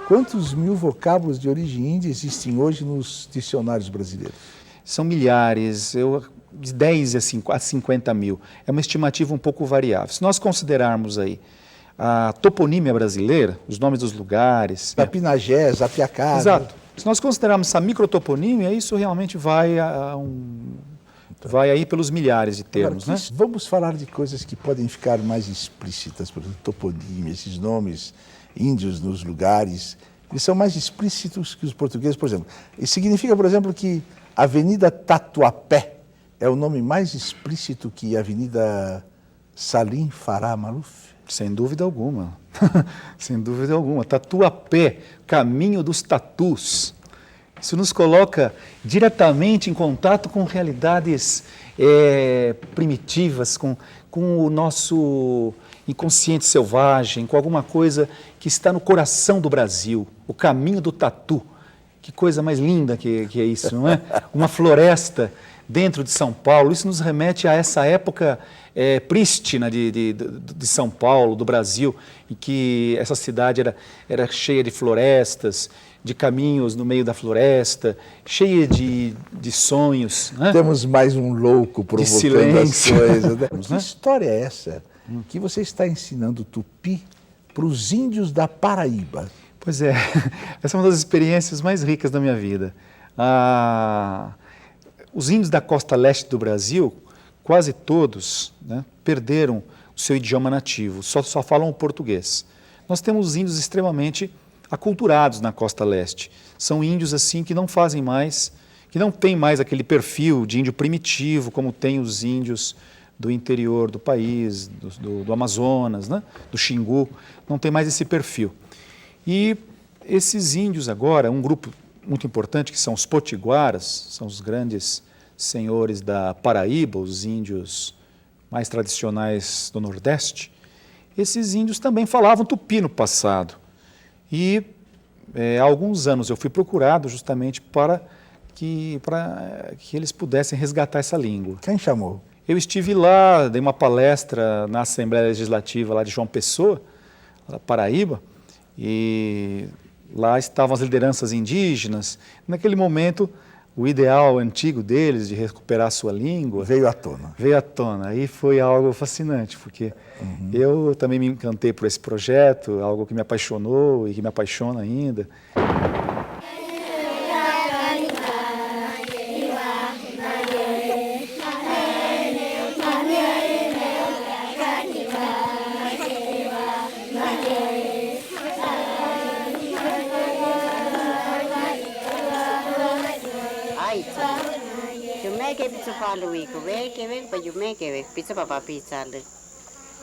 Quantos mil vocábulos de origem índia existem hoje nos dicionários brasileiros? São milhares, de 10 a 50 mil. É uma estimativa um pouco variável. Se nós considerarmos aí a toponímia brasileira, os nomes dos lugares... Apinagés, Apiacá... Exato. Se nós considerarmos essa microtoponímia, isso realmente vai aí pelos milhares de termos, Agora, né? Vamos falar de coisas que podem ficar mais explícitas, por exemplo, toponímia, esses nomes índios nos lugares, eles são mais explícitos que os portugueses, por exemplo. Isso significa, por exemplo, que Avenida Tatuapé é o nome mais explícito que Avenida Salim Farah Maluf? Sem dúvida alguma. Sem dúvida alguma. Tatuapé, caminho dos tatus. Isso nos coloca diretamente em contato com realidades primitivas, com o nosso inconsciente selvagem, com alguma coisa que está no coração do Brasil, o caminho do tatu. Que coisa mais linda que é isso, não é? Uma floresta dentro de São Paulo, isso nos remete a essa época prístina de São Paulo, do Brasil, em que essa cidade era cheia de florestas, de caminhos no meio da floresta, cheia de sonhos. Né? Temos mais um louco provocando as coisas. Né? Que história é essa que você está ensinando tupi para os índios da Paraíba? Pois é, essa é uma das experiências mais ricas da minha vida. Os índios da costa leste do Brasil, quase todos, né, perderam o seu idioma nativo, só falam o português. Nós temos índios extremamente aculturados na costa leste. São índios assim que não fazem mais, que não têm mais aquele perfil de índio primitivo, como tem os índios do interior do país, do Amazonas, né, do Xingu, não tem mais esse perfil. E esses índios agora, um grupo muito importante, que são os potiguaras, são os grandes senhores da Paraíba, os índios mais tradicionais do Nordeste, esses índios também falavam tupi no passado. E há alguns anos eu fui procurado justamente para que eles pudessem resgatar essa língua. Quem chamou? Eu estive lá, dei uma palestra na Assembleia Legislativa lá de João Pessoa, da Paraíba, e lá estavam as lideranças indígenas. Naquele momento, o ideal antigo deles de recuperar a sua língua... Veio à tona. Veio à tona. Aí foi algo fascinante, porque eu também me encantei por esse projeto, algo que me apaixonou e que me apaixona ainda. Paluiku veke pajumeke pizza papa pizza le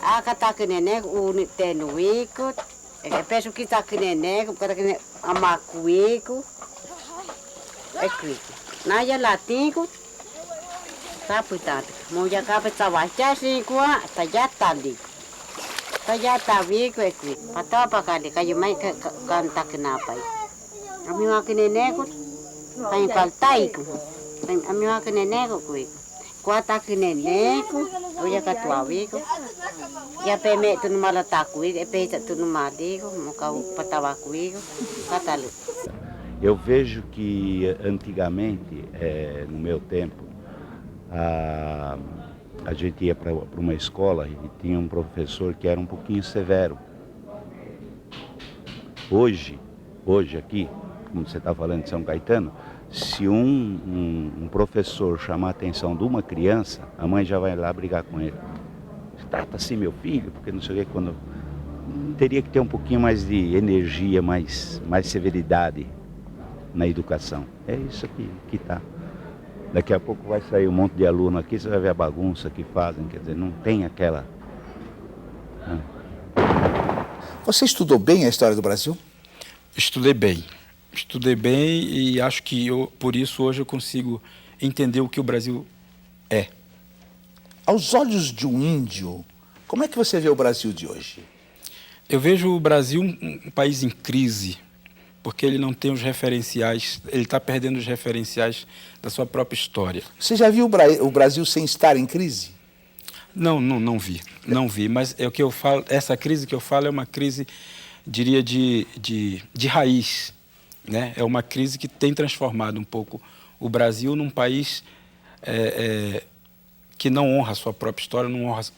akata kene uni tenuiku peso kita kene kada kene amakuiku ekwiku naya latiku taputata moja kapa tawacha sikwa tayatali tayataviku ekwiku patapa kali kayumai kanta kenapa ami makene ku kain kaltaiku ami makene ku kuata kineneku, oya katuawiku, ya peme tu numala takuiku, peta tu numadiku, muka patawakuiku, katalu. Eu vejo que antigamente, no meu tempo, a gente ia para uma escola e tinha um professor que era um pouquinho severo. Hoje aqui, como você está falando de São Caetano, se um professor chamar a atenção de uma criança, a mãe já vai lá brigar com ele. Trata assim meu filho, porque não sei o que, quando... Teria que ter um pouquinho mais de energia, mais severidade na educação. É isso que tá. Daqui a pouco vai sair um monte de aluno aqui, você vai ver a bagunça que fazem, quer dizer, não tem aquela... Você estudou bem a história do Brasil? Estudei bem e acho que por isso hoje eu consigo entender o que o Brasil é. Aos olhos de um índio, como é que você vê o Brasil de hoje? Eu vejo o Brasil um país em crise, porque ele não tem os referenciais, ele está perdendo os referenciais da sua própria história. Você já viu o Brasil sem estar em crise? Não vi, mas é o que eu falo, essa crise que eu falo é uma crise diria, de raiz, né? É uma crise que tem transformado um pouco o Brasil num país que não honra a sua própria história,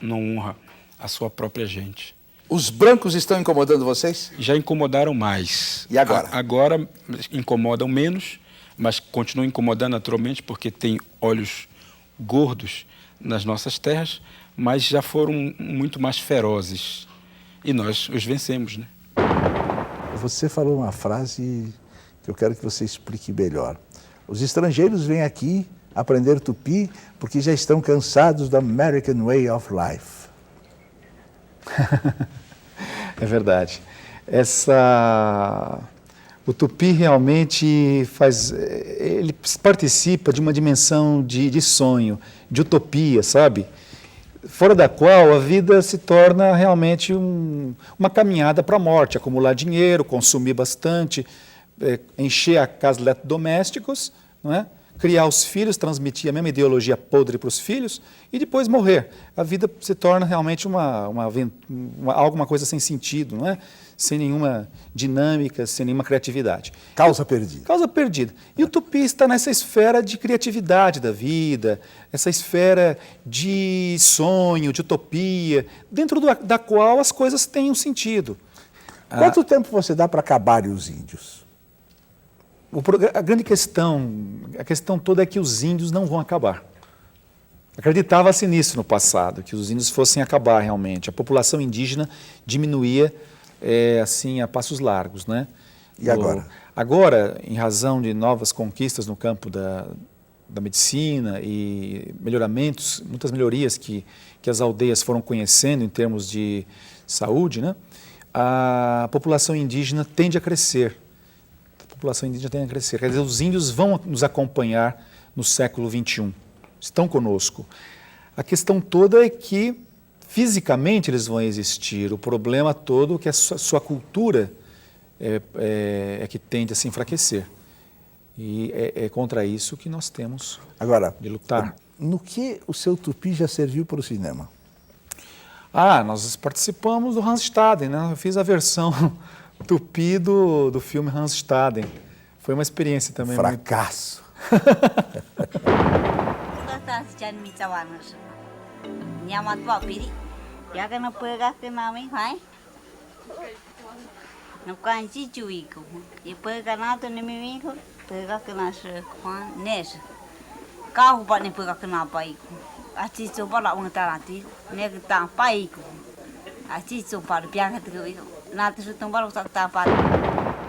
não honra a sua própria gente. Os brancos estão incomodando vocês? Já incomodaram mais. E agora? Agora incomodam menos, mas continuam incomodando naturalmente porque tem olhos gordos nas nossas terras, mas já foram muito mais ferozes. E nós os vencemos, né? Você falou uma frase que eu quero que você explique melhor. Os estrangeiros vêm aqui aprender tupi porque já estão cansados do American Way of Life. É verdade. O tupi realmente ele participa de uma dimensão de sonho, de utopia, sabe? Fora da qual a vida se torna realmente uma caminhada para a morte, acumular dinheiro, consumir bastante, encher a casa de eletrodomésticos, não é? Criar os filhos, transmitir a mesma ideologia podre para os filhos e depois morrer. A vida se torna realmente alguma coisa sem sentido, não é? Sem nenhuma dinâmica, sem nenhuma criatividade. Causa perdida. Causa perdida. E o tupi está nessa esfera de criatividade da vida, essa esfera de sonho, de utopia, dentro da qual as coisas têm um sentido. Quanto tempo você dá para acabarem os índios? A grande questão, a questão toda é que os índios não vão acabar. Acreditava-se nisso no passado, que os índios fossem acabar realmente. A população indígena diminuía assim a passos largos, né? E agora? Agora, em razão de novas conquistas no campo da medicina e melhoramentos, muitas melhorias que as aldeias foram conhecendo em termos de saúde, né? A população indígena tende a crescer. Quer dizer, os índios vão nos acompanhar no século XXI, estão conosco. A questão toda é que fisicamente eles vão existir, o problema todo é que a sua cultura é que tende a se enfraquecer. E é contra isso que nós temos de lutar. No que o seu tupi já serviu para o cinema? Nós participamos do Hans Staden, né? Eu fiz a versão tupi do filme Hans Staden. Foi uma experiência também. Fracasso.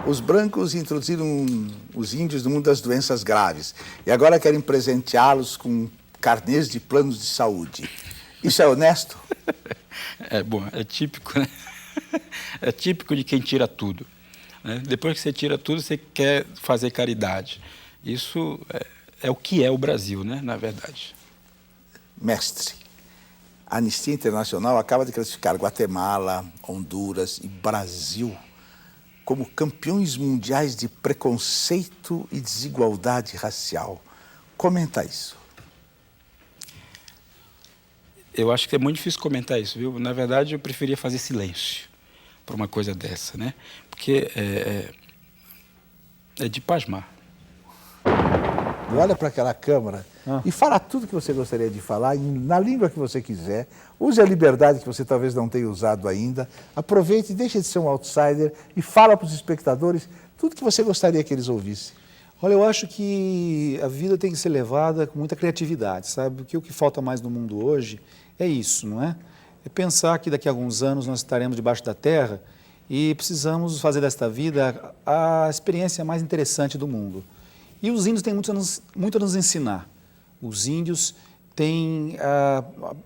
Os brancos introduziram os índios no mundo das doenças graves e agora querem presenteá-los com carnês de planos de saúde. Isso é honesto? É típico, né? É típico de quem tira tudo, né? Depois que você tira tudo, você quer fazer caridade. Isso é o que é o Brasil, né? Na verdade. Mestre, a Anistia Internacional acaba de classificar Guatemala, Honduras e Brasil como campeões mundiais de preconceito e desigualdade racial. Comenta isso. Eu acho que é muito difícil comentar isso, viu? Na verdade, eu preferia fazer silêncio para uma coisa dessa, né? Porque é de pasmar. Olha para aquela câmera e fala tudo que você gostaria de falar, na língua que você quiser. Use a liberdade que você talvez não tenha usado ainda. Aproveite, deixe de ser um outsider e fala para os espectadores tudo que você gostaria que eles ouvissem. Olha, eu acho que a vida tem que ser levada com muita criatividade, sabe? Porque o que falta mais no mundo hoje é isso, não é? É pensar que daqui a alguns anos nós estaremos debaixo da terra e precisamos fazer desta vida a experiência mais interessante do mundo. E os índios têm muito a nos ensinar. Os índios têm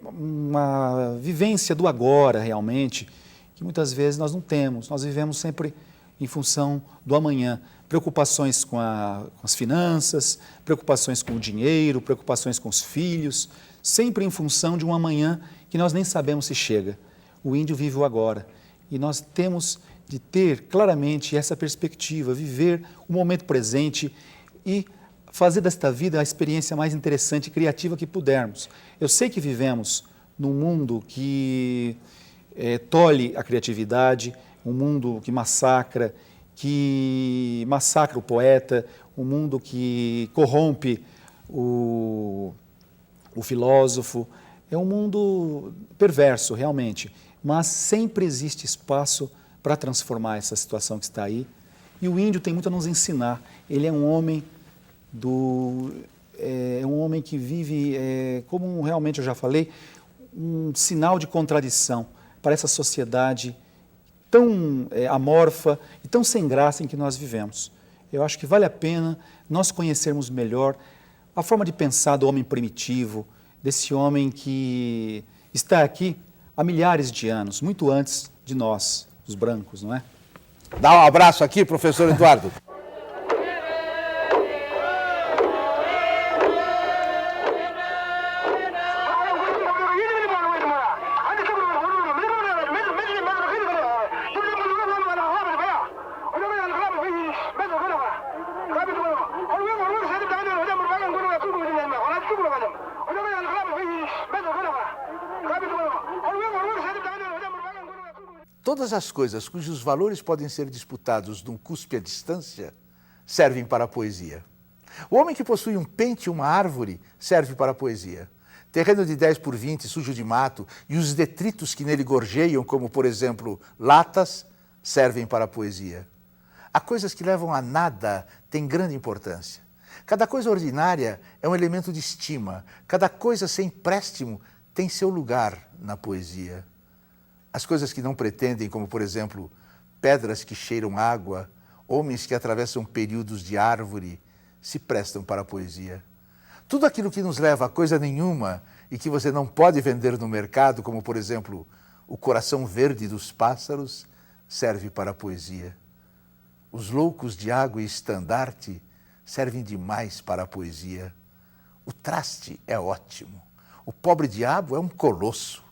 uma vivência do agora, realmente, que muitas vezes nós não temos. Nós vivemos sempre em função do amanhã. Preocupações com as finanças, preocupações com o dinheiro, preocupações com os filhos, sempre em função de um amanhã que nós nem sabemos se chega. O índio vive o agora. E nós temos de ter claramente essa perspectiva, viver o momento presente e fazer desta vida a experiência mais interessante e criativa que pudermos. Eu sei que vivemos num mundo que tolhe a criatividade, um mundo que massacra o poeta, um mundo que corrompe o filósofo. É um mundo perverso, realmente, mas sempre existe espaço para transformar essa situação que está aí. E o índio tem muito a nos ensinar. Ele é um homem que vive, como realmente eu já falei, um sinal de contradição para essa sociedade tão amorfa e tão sem graça em que nós vivemos. Eu acho que vale a pena nós conhecermos melhor a forma de pensar do homem primitivo, desse homem que está aqui há milhares de anos, muito antes de nós, os brancos, não é? Dá um abraço aqui, professor Eduardo. Todas as coisas cujos valores podem ser disputados num cuspe à distância servem para a poesia. O homem que possui um pente e uma árvore serve para a poesia. Terreno de 10 por 20, sujo de mato, e os detritos que nele gorjeiam, como, por exemplo, latas, servem para a poesia. Há coisas que levam a nada têm grande importância. Cada coisa ordinária é um elemento de estima. Cada coisa sem préstimo tem seu lugar na poesia. As coisas que não pretendem, como, por exemplo, pedras que cheiram água, homens que atravessam períodos de árvore, se prestam para a poesia. Tudo aquilo que nos leva a coisa nenhuma e que você não pode vender no mercado, como, por exemplo, o coração verde dos pássaros, serve para a poesia. Os loucos de água e estandarte servem demais para a poesia. O traste é ótimo. O pobre diabo é um colosso.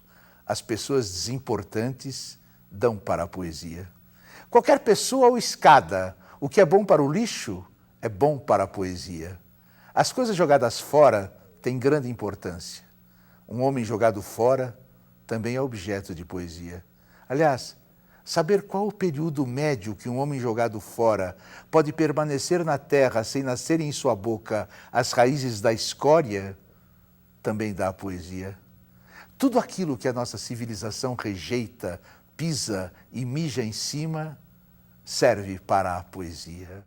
As pessoas desimportantes dão para a poesia. Qualquer pessoa ou escada, o que é bom para o lixo é bom para a poesia. As coisas jogadas fora têm grande importância. Um homem jogado fora também é objeto de poesia. Aliás, saber qual o período médio que um homem jogado fora pode permanecer na terra sem nascerem em sua boca as raízes da escória também dá a poesia. Tudo aquilo que a nossa civilização rejeita, pisa e mija em cima, serve para a poesia.